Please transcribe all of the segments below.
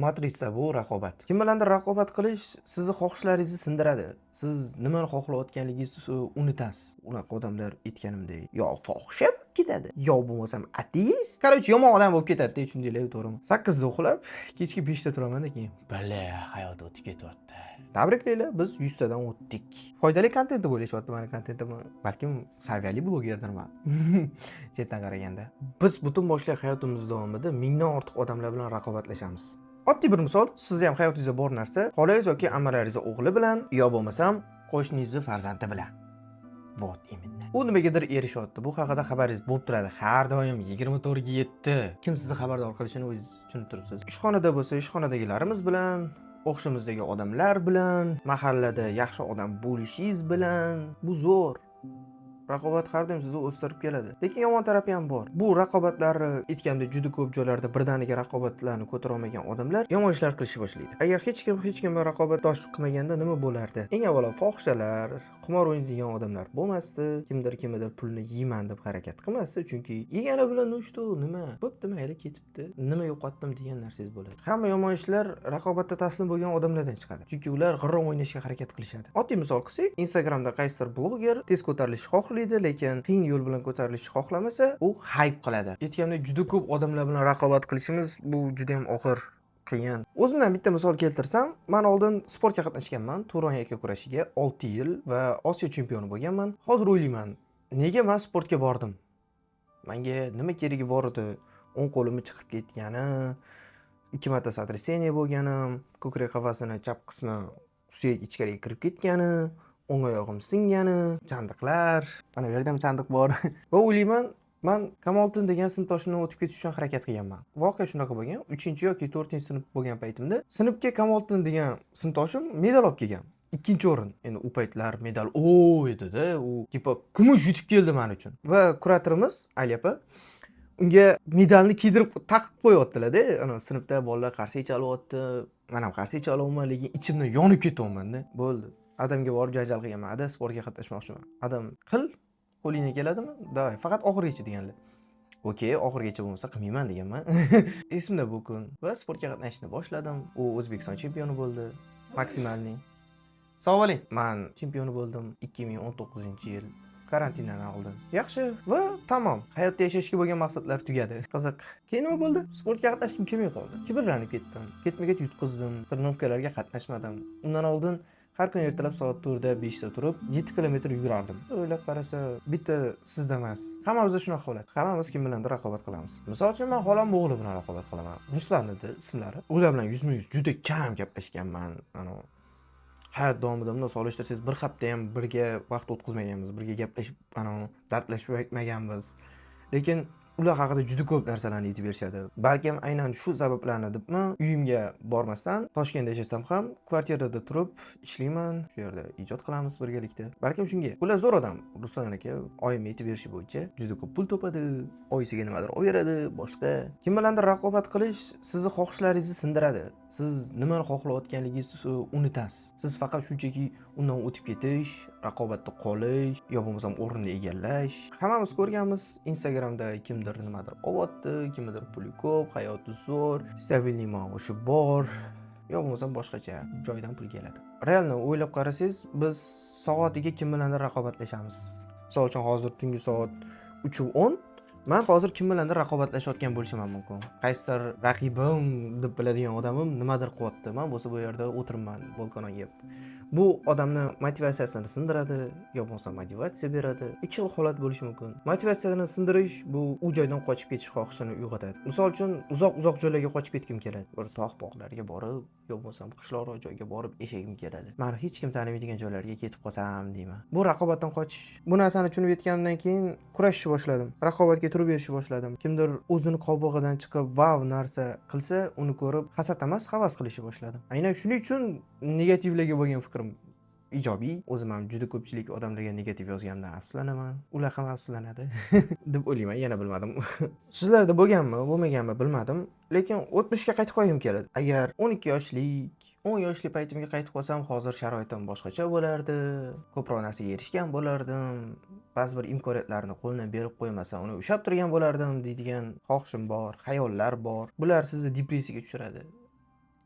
Matrica bu raqobat. Kim bilandir raqobat qilish sizni xohishlaringizni sindiradi. Siz nimani xohlayotganligingizni unutasiz. Unaqa odamlar aytganimdek, yo fohisha bo'lib ketadi, yo bo'lmasam ateist. Короче, yomon odam bo'lib ketadi-da, shundaylar, to'g'rimi? 8 da uxlab, kechki 5 da turaman-da keyin. Bala, hayot o'tib ketyapti. Tabriklaylar, biz 100 tadan o'tdik. Foydali kontent deb o'ylashyapti meni kontentim. Balkim saviyali blogerdirman. Chetdan qaraganda. Biz butun boshli hayotimiz davomida mingdan ortiq odamlar bilan raqobatlashamiz. Oddiy bir misol, sizda ham hayotingizda bor narsa, xolangiz yoki amalaringiz o'g'li bilan, yo bo'lmasam qo'shningizni farzandi bilan. Vot imenda. U nimagadir erishyapti. Bu haqida xabaringiz bo'lib turadi. Har doim 24/7. Kim sizni xabardor qilishini o'zingiz tushunib turibsiz. Ishxonada bo'lsa, ishxonadagilarimiz bilan, o'xshimizdagi odamlar bilan, mahallada yaxshi odam bo'lishingiz bilan, bu zo'r. Raqobat har doim sizni o'stirib keladi. Lekin yomon tarafi ham bor. Bu raqobatlarni aytganda juda ko'p joylarda birdaniga raqobatlarni ko'tara olmagan odamlar yomon ishlar qilishni boshlaydi. Agar hech kim bilan raqobatdosh qilmaganda nima bo'lardi? Eng avvalo fohishalar, qimor o'ynaydigan odamlar bo'lmasdi. Kimdir pulni yeyman deb harakat qilmasdi, chunki yegani bilan no'shtu nima? Bo'pti, mayli ketibdi. Nima yo'qotdim degan narsangiz bo'ladi. Hamma yomon ishlar raqobatda taslim bo'lgan odamlardan chiqadi. Chunki ular g'irrom o'ynashga harakat qilishadi. Oddiy misol qilsak, Instagramda qaysidir bloger tez ko'tarilishni xohlaydi, lekin qiyin yo'l bilan ko'tarilishni xohlamasa, u hype qiladi. Aytganimdek, juda ko'p odamlar bilan raqobat qilishimiz bu juda ham og'ir, qiyin. O'zimdan bitta misol keltirsam, men oldin sportga qatnashganman, Turon yakka kurashiga 6 yil va Osiyo chempioni bo'lganman. Hozir o'ylayman, nega men sportga bordim? Menga nima keragi bor edi? O'ng qo'limni chiqib ketgani, 2 marta sotraseniya bo'lganim, ko'krak qafasini chap qismi suyak ichkariga kirib ketgani, o'ng oyog'im singani, chandiqlar, mana bu yerda ham chandiq bor. Va o'ylayman, men Kamoliddin degan sinfdoshimdan o'tib ketish uchun harakat qilganman. Voqea shunaqa bo'lgan. 3-yoki 4-sinf bo'lgan paytimda sinfga Kamoliddin degan sinfdoshim medal olib kelgan. 2-o'rin. Endi u paytlar medal edi-da, u tipa kumush yutib keldi men uchun. Va kuratorimiz Aliapa unga medalni kiydirib taqib qo'yaptilar-da. Ana sinfda bolalar qarsak chalyapti. Men ham qarsak chalyapman, lekin ichimdan yonib ketyapman-da. Bo'ldi. Adamga borib janjal qilganman. Ada sportga qatnashmoqchiman. Adam qil, qo'lingga keladimi? Davay, faqat oxirigacha deganlar. Okey, oxirigacha bo'lmasa qilmayman deganman. Esimda bu kun va sportga qatnashni boshladim. U O'zbekiston chempioni bo'ldi, maksimalning. Sog' bo'ling. Men chempioni bo'ldim 2019-yil. Karantindan oldin. Yaxshi va tamom. Hayotda yashashga bo'lgan maqsadlar tugadi. Qiziq. Keyin nima bo'ldi? Sportga qatnashim kelmay qoldi. Kibrlanib ketdim. Ketma-ket yutqizdim. Trenirovkalarga qatnashmadim. Undan oldin har kun ertalab soat 4da 5da turib 7 kilometr yurardim. O'ylab qarasa, bitta sizda emas. Hammamizda shunaqa holat. Hammamiz kim bilandir raqobat qilamiz. Misol uchun men xolam o'g'li bilan raqobat qilaman. Ruslan edi ismlari. Ular bilan yuzma-yuz juda kam gaplashganman. Hayot davomida bunday solishtirsangiz bir hafta ham birga vaqt o'tkazmaganmiz, birga gaplashib, dardlashib aytmaganmiz. Lekin ular haqida juda ko'p narsalarni aytib berishadi. Balkim aynan shu sabablarni debmi, uyimga bormasdan Toshkentda yashasam ham kvartirada turib ishlayman, shu yerda ijod qilamiz birgalikda. Balkim shunga. Ular zo'r odam. Ruslan aka oyim aytib berishi bo'yicha juda ko'p pul topadi, oyisiga nimadir olib beradi, boshqa. Kim bilandir raqobat qilish sizni xohishlaringizni sindiradi. Siz nimani xohlayotganligingizni unutasiz. Siz faqat shunchaki undan o'tib ketish, raqobatda qolish, yo bo'lmasam o'rinni egallash. Hammamiz ko'rganmiz, Instagramda kimdir nimadir olyapti, kimdir puli ko'p, hayoti zo'r, stabilniy maoshi bor, yo bo'lmasam boshqacha joydan pul keladi. Realni o'ylab qarasangiz, biz soatiga kim bilandir raqobatlashamiz. Misol uchun hozir tungi soat 3:10 men hozir kim bilandir raqobatlashayotgan bo'lishim mumkin. Qaysidir raqibim deb biladigan odamim nimadir qilyapti. Men bo'lsa bu yerda o'tiribman, balkonga yeb. Bu odamni motivatsiyasini sindiradi, yo bo'lmasa motivatsiya beradi. Ikki xil holat bo'lishi mumkin. Motivatsiyani sindirish bu u joydan qochib ketish xohishini uyg'otadi. Misol uchun uzoq joylarga qochib ketkim keladi. Bir tog'-bog'larga borib, yo bo'lmasam qishloqroq joyga borib yashagim keladi. Men hech kim tanimaydigan joylarga ketib qolsam deyman. Bu raqobatdan qochish. Bu narsani tushunib yetganimdan keyin kurashishni boshladim. Raqobatga turib berishni boshladim. Kimdir o'zini qobig'idan chiqib vav narsa qilsa, uni ko'rib hasad emas, havas qilishni boshladim. Aynan shuning uchun negativlarga bo'lgan fikrim ijobiy. O'zim ham juda ko'pchilik odamlarga negativ yozganimdan afsuslanaman. Ular ham afsuslanadi deb o'ylayman, yana bilmadim. Sizlarda bo'lganmi, bo'lmaganmi bilmadim, lekin o'tmishga qaytib qo'yim keladi. Agar 12 yoshlik 10 yoshli paytimga qaytib qolsam, hozir sharoitim boshqacha bo'lardi. Ko'proq narsaga erishgan bo'lardim. Ba'zi bir imkoniyatlarni qo'ldan berib qo'ymasa, uni ushlab turgan bo'lardim deydigan xohishim bor, xayollar bor. Bular sizni depressiyaga tushiradi.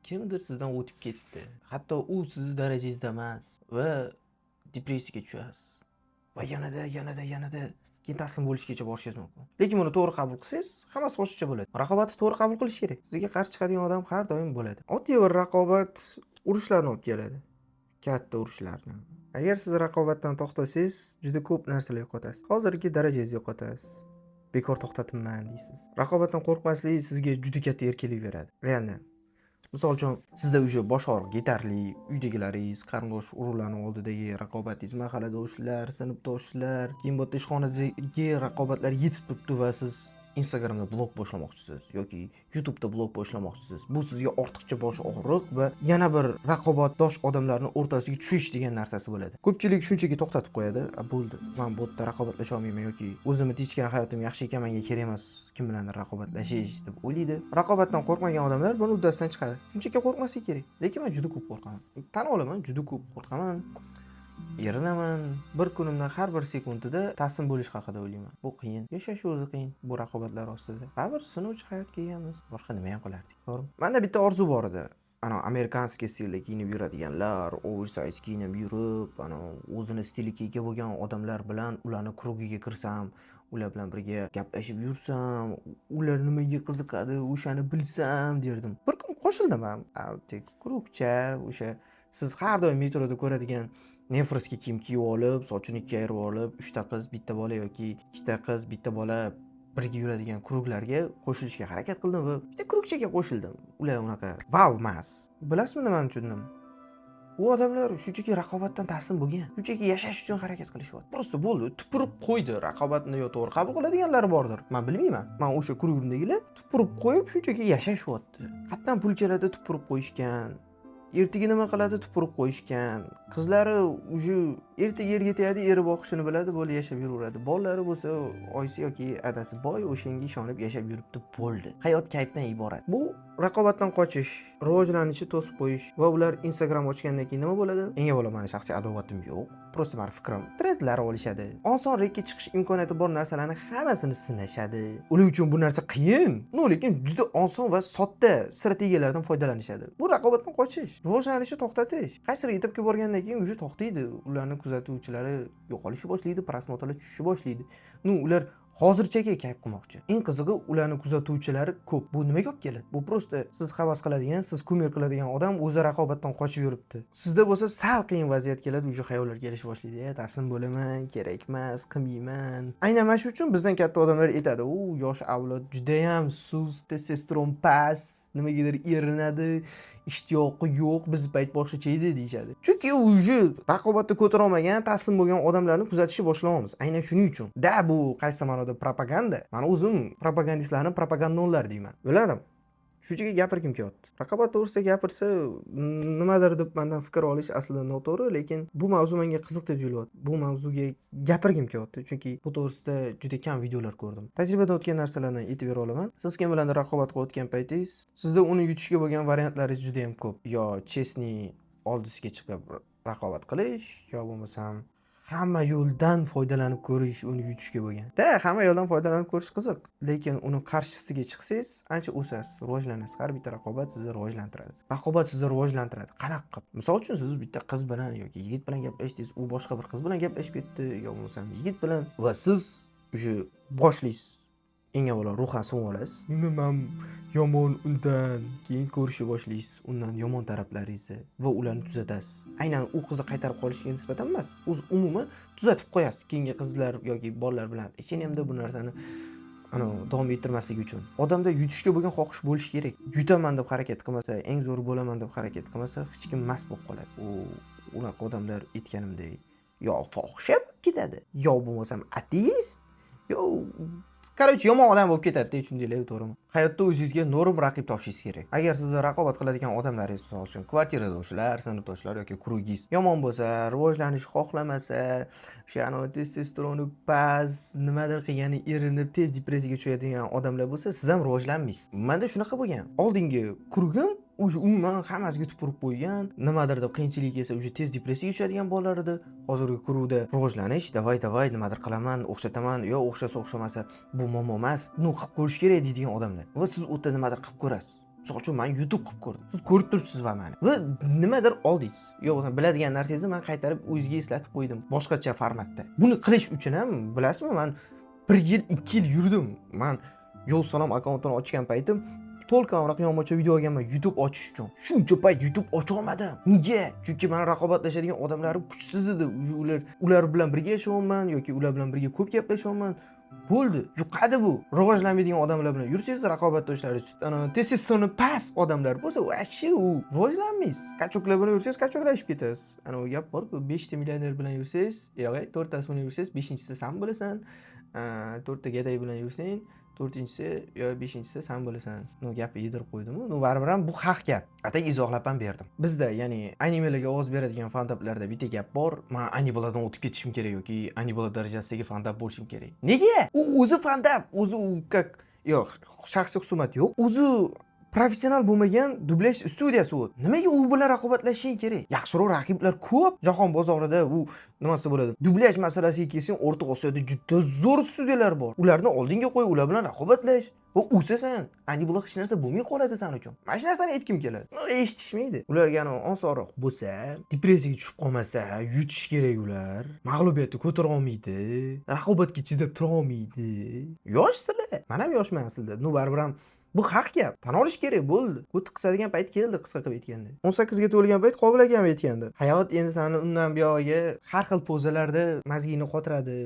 kimdir sizdan o'tib ketdi. Hatto u sizni darajangizda emas va depressiyaga tushasiz. Va yanada keyin taslim bo'lishgacha borishingiz mumkin. Lekin buni to'g'ri qabul qilsangiz, hammasi boshqacha bo'ladi. Raqobatni to'g'ri qabul qilish kerak. Sizga qarshi chiqadigan odam har doim bo'ladi. Oddiy bir raqobat urushlarni olib keladi. Katta urushlarni. Agar siz raqobatdan to'xtasangiz, juda ko'p narsalar yo'qotasiz. Hozirgi darajangizni yo'qotasiz. Bekor to'xtatimman deysiz. Raqobatdan qo'rqmaslik sizga juda katta erkinlik beradi. Realni. Misol uchun, sizda уже bosh og'rig'i yetarli, uydagilaringiz, qarindosh urug'larning oldidagi raqobatingiz, mahalladoshlar, sinfdoshlar, keyin bu yerda ishxonadagi raqobatlar yetib turibdi va siz Instagramda blog boshlamoqchisiz yoki YouTube'da blog boshlamoqchisiz. Bu sizga ortiqcha bosh og'riq va yana bir raqobatdosh odamlarning o'rtasiga tushish degan narsasi bo'ladi. Ko'pchilik shunchaki to'xtatib qo'yadi. Bo'ldi. Men bu yerda raqobatlasha olmayman yoki o'zimni tinchgina hayotim yaxshi ekan, menga kerak emas kim bilandir raqobatlashish deb o'ylaydi. Raqobatdan qo'rqmagan odamlar buni uddasidan chiqadi. Shunchaki qo'rqmasligi kerak. Lekin men juda ko'p qo'rqaman. Tan olaman, juda ko'p qo'rqaman. Erinaman. Bir kunimdan har bir sekundida taslim bo'lish haqida o'ylayman. Bu qiyin. Yashash o'zi qiyin bu raqobatlar ostida. Baribir sinovchi hayotga egamiz. Boshqa nima ham qilardik, to'g'rimi? Menda bitta orzu bor edi. Amerikanskiy stilda kiyinib yuradiganlar, oversize kiyinib yurib, o'zini stiliga ega bo'lgan odamlar bilan ularning krugiga kirsam, ular bilan birga gaplashib yursam, ular nimaga qiziqadi, o'shani bilsam derdim. Bir kun qo'shildim ham. Krugcha, o'sha siz har doim metroda ko'radigan nefrosga kiyim kiyib olib, sochini kayirib olib, 3 ta qiz, bitta bola yoki 2 ta qiz, bitta bola birga yuradigan kruglarga qo'shilishga harakat qildim va bitta krugchaga qo'shildim. Ular unaqa wow emas. Bilasizmi nimani tushundim? U odamlar shunchaki raqobatdan taslim bo'lgan. Shunchaki yashash uchun harakat qilishyapti. Prosta bo'ldi, tupurib qo'ydi. Raqobatni yo to'g'ri qabul qiladiganlari bordir. Men bilmayman. Men o'sha krugimdagilar tupurib qo'yib shunchaki yashashyapti. Qatdan pul keladi, tupurib qo'yishgan. Ertaga nima qiladi tupurib qo'yishgan. Qizlari uje ertaga erga tegadi, eri boqishini biladi, bo'ldi yashab yuraveradi. Bolalari bo'lsa, oyisi yoki adasi boy, o'shanga ishonib yashab yuribdi, bo'ldi. Hayot kayfdan iborat. Bu raqobatdan qochish, rivojlanishni to'sib qo'yish va ular Instagram ochgandan keyin nima bo'ladi? Eng avvalo meni shaxsiy adovatim yo'q. Prosta meni fikrim. Trendlar olishadi. Oson rekka chiqish imkoniyati bor narsalarni hammasini sinashadi. Ular uchun bu narsa qiyin. Lekin juda oson va sodda strategiyalardan foydalanishadi. Bu raqobatdan qochish, rivojlanishni to'xtatish. Qaysidir etapga borgandan keyin uje to'xtaydi. Ularning kuzatuvchilari yo'qolishni boshlaydi, prosmotrlar tushishni boshlaydi. Ular hozirchaga kayf qilmoqchi. Eng qizig'i ularning kuzatuvchilari ko'p. Bu nimaga olib keladi? Bu prosta siz havas qiladigan, siz kumir qiladigan odam o'zi raqobatdan qochib yuribdi. Sizda bo'lsa sal qiyin vaziyat keladi, o'sha xayollar kelishni boshlaydi. Taslim bo'laman, kerak emas, qilmayman. Aynan mana shu uchun bizdan katta odamlar aytadi, "U yosh avlod juda ham sust, testosteron past, nimagadir erinadi, ishtiyoqi yo'q, biz payt boshqacha edi" deyshadi. Chunki uje raqobatda ko'tara olmagan, taslim bo'lgan odamlarni kuzatishni boshlaymiz. Aynan shuning uchun. Bu qaysi ma'noda propaganda? Men o'zim propagandistlarni propagandonlar deyman. Biladim. Shunchaki gapirgim kelyapti. Raqobat to'g'risida gapirsa, nimadir deb mendan fikr olish aslida noto'g'ri, lekin bu mavzu menga qiziq deb tuyulyapti. Bu mavzuga gapirgim kelyapti, chunki bu to'g'risida juda kam videolar ko'rdim. Tajribadan o'tgan narsalarni aytib bera olaman. Siz kim bilan raqobat qilayotgan paytingiz, sizda uni yutishga bo'lgan variantlaringiz juda ham ko'p. Yo chestni oldisiga chiqib raqobat qilish, yo bo'lmasam hamma yo'ldan foydalanib ko'rish, uni yutishga bo'lgan. Hamma yo'ldan foydalanib ko'rish qiziq, lekin uni qarshisiga chiqsangiz, ancha o'sasiz, rivojlanasiz. Har bitta raqobat sizni rivojlantiradi. Raqobat sizni rivojlantiradi. Qanaqa qilib? Misol uchun siz bitta qiz bilan yoki yigit bilan gaplashdingiz, u boshqa bir qiz bilan gaplashib ketdi, yo bo'lmasam yigit bilan va siz o'sha boshlaysiz. Eng avvalo ruhan so'ng olasiz. Men yomon undan keyin ko'rishni boshlaysiz, undan yomon taraflaringizni va ularni tuzatasiz. Aynan u qizni qaytarib qolishga nisbatan emas, o'z umuman tuzatib qo'yasiz. Keyingi qizlar yoki bolalar bilan ichinimda bu narsani davom ettirmaslik uchun. Odamda yutishga bo'lgan xohish bo'lishi kerak. Yutaman deb harakat qilmasa, eng zo'r bo'laman deb harakat qilmasa, hech kim mast bo'lib qoladi. Unaqa odamlar aytganimdek, yo fohisha bo'lib ketadi, yo bo'lmasam ateist, yo yomon odam bo'lib ketadi, tushundinglar, to'g'rimi? Hayotda o'zingizga norm raqib topishingiz kerak. Agar sizga raqobat qiladigan odamlaringiz, misol uchun kvartiradoshlar, sinfdoshlar yoki krugingiz yomon bo'lsa, rivojlanishni xohlamasa, o'sha testosteroni past, nimadir qilgani erinib, tez depressiyaga tushadigan odamlar bo'lsa, siz ham rivojlanmaysiz. Menda shunaqa bo'lgan. Oldingi krugim umuman hammasiga tupurib qo'ygan, nimadir deb qiyinchilik kelsa, tez depressiyaga tushadigan bolalar edi. Hozirgi krugda rivojlanish, davay nimadir qilaman, o'xshataman, yo o'xshasa o'xshamasa, bu muammo emas. Qilib ko'rish kerak deydigan odamlar. Va siz o'tda nimadir qilib ko'rasiz. Misol uchun men YouTube qilib ko'rdim. Siz ko'rib turibsiz va meni. Va nimadir oldingiz. Yo, bo'lmasa biladigan narsangizni men qaytarib o'zingizga eslatib qo'ydim. Boshqacha formatda. Buni qilish uchun ham bilasizmi, men 1 yil, 2 yil yurdim. Men Yo'l Salom akkauntini ochgan paytim to'lqin qiyomgacha video olganman YouTube ochish uchun. Shuncha payt YouTube ocha olmadim. Nega? Chunki meni raqobatlashadigan odamlarim kuchsiz edi. Ular bilan birga yashayapman yoki ular bilan birga ko'p gaplashyapman. Bo'ldi. Yuqadi bu. Rivojlanmaydigan odamlar bilan yursangiz raqobatdoshlaringiz, testosteroni past odamlar bo'lsa, vashi u rivojlanmaysiz. Kachoklar bilan yursangiz kachoklashib ketasiz. Ana u gap bor-ku, 5 ta millioner bilan yursangiz, yo'q, 4 tasi bilan yursangiz, 5-inchisi sen bo'lasan. 4 ta gaday bilan yursang, 4-inchisi yo 5-inchisi sen bo'lasan. No gapni yedirib qo'ydim-ku. No baribir ham bu haq gap. Atay izohlab ham berdim. Bizda, ya'ni animelarga ovoz beradigan fandablarda bitta gap bor. Men animelardan o'tib ketishim kerak yoki animelar darajasidagi fandab bo'lishim kerak. Nega? U o'zi fandab, o'zi u yo'q, shaxsiy husumat yo'q. O'zi professional bo'lmagan dublyaj studiyasi u. Nimaga u bilan raqobatlashish kerak? Yaxshiroq raqiblar ko'p. Jahon bozorida u nimasi bo'ladi? Dublyaj masalasiga kelsang, O'rta Osiyoda juda zo'r studiyalar bor. Ularni oldinga qo'y, ular bilan raqobatlash. Va o'sasan, animelar hech narsa bo'lmay qoladi sen uchun. Mana shu narsani aytkim keladi. Eshitishmaydi. Ularga osonroq bo'lsa, depressiyaga tushib qolmasa, yutish kerak ular. Mag'lubiyatni ko'tara olmaydi. Raqobatga chidab tura olmaydi. Yoshsizlar. Men ham yoshman aslida. No baribir ham bu haq gap. Tan olish kerak bo'ldi. Ko'ti qisadigan payt keldi, qisqa qilib aytganda. 18 ga to'lgan payt qobil akam aytgandi. Hayot endi seni undan buyog'iga har xil pozalarda mazgingni qotiradi.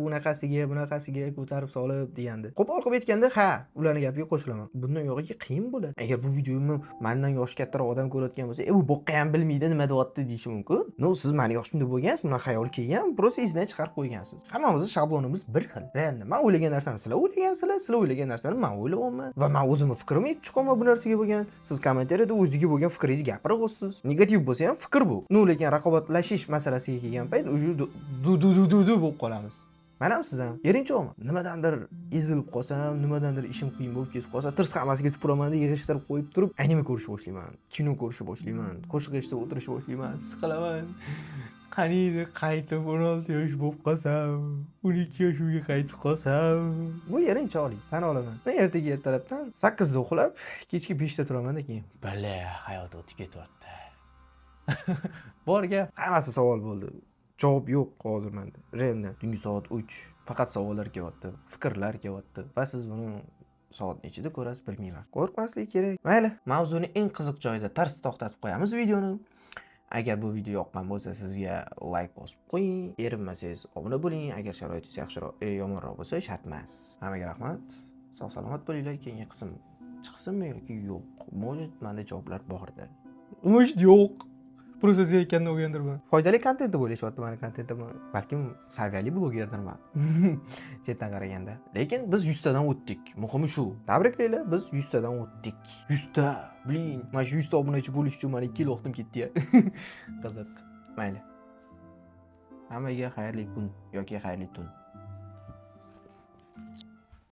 Unaqasiga, bunaqasiga ko'tarib solib degandi. Qo'pol qilib aytganda, ha, ularning gapiga qo'shilaman. Bundan yo'g'iga qiyin bo'ladi. Agar bu videomni mendan yoshi kattaroq odam ko'rayotgan bo'lsa, bu boqqa ham bilmaydi nima deyapti deyishi mumkin. No, siz meni yoshimda bo'lgansiz, buni xayol kelgan, prosta izdan chiqarib qo'ygansiz. Hammamizning shablonimiz bir xil. Endi men o'ylagan narsani sizlar o'ylagansizlar, sizlar o'ylagan narsani men o'ylayapman. Va men o'zimni fikrimni aytib chiqaman bu narsaga bo'lgan. Siz kommentariyada o'ziga bo'lgan fikringizni gapirib o'tasiz. Negativ bo'lsa ham fikr bu. No, lekin raqobatlashish masalasiga kelgan payt o'sha du bo'lib qolamiz. Men ham siz ham erinchoqman. Nimadandir ezilib qolsam, nimadandir ishim qiyin bo'lib ketib qolsa, tirs hammasiga tupuraman deb yig'ishtirib qo'yib turib, anime ko'rishni boshlayman, kino ko'rishni boshlayman, qo'shiq eshitib o'tirishni boshlayman, siqilaman. Qaniydi qaytib 16 yosh bo'lib qolsam, 12 yoshimga qaytib qolsam. Bu erinchoqlik, tan olaman. Men ertaga ertalabdan 8 da uxlab, kechki 5 da turaman-da keyin. Bala, hayot o'tib ketyapti. Borga hammasi savol bo'ldi. Javob yo'q hozir menda. Rendi. Tungi soat 3. Faqat savollar kelyapti, fikrlar kelyapti. Va siz buni soat nechida ko'rasiz bilmayman. Qo'rqmaslik kerak. Mayli, mavzuni eng qiziq joyida tars to'xtatib qo'yamiz videoni. Agar bu video yoqqan bo'lsa, sizga like bosib qo'ying. Erinmasangiz obuna bo'ling. Agar sharoitingiz yaxshiroq, yomonroq bo'lsa, shart emas. Hammaga rahmat. Sog' salomat bo'linglar. Keyingi qism chiqsinmi yoki yo'q? Может, menda javoblar borda. Может, yo'q. Просто siz aytgandan o'rgandirman. Foydali kontent deb o'ylashyapti meni kontentim. Balkim saviyali blogerdirman. Chetdan qaraganda. Lekin biz 100 tadan o'tdik. Muhimi shu. Tabriklaylar, biz 100 tadan o'tdik. 100 ta. Blin, mana shu 100 ta obunachi bo'lish uchun meni 2 yil vaqtim ketdi-ya. Qiziq. Mayli. Hammaga xayrli kun yoki xayrli tun.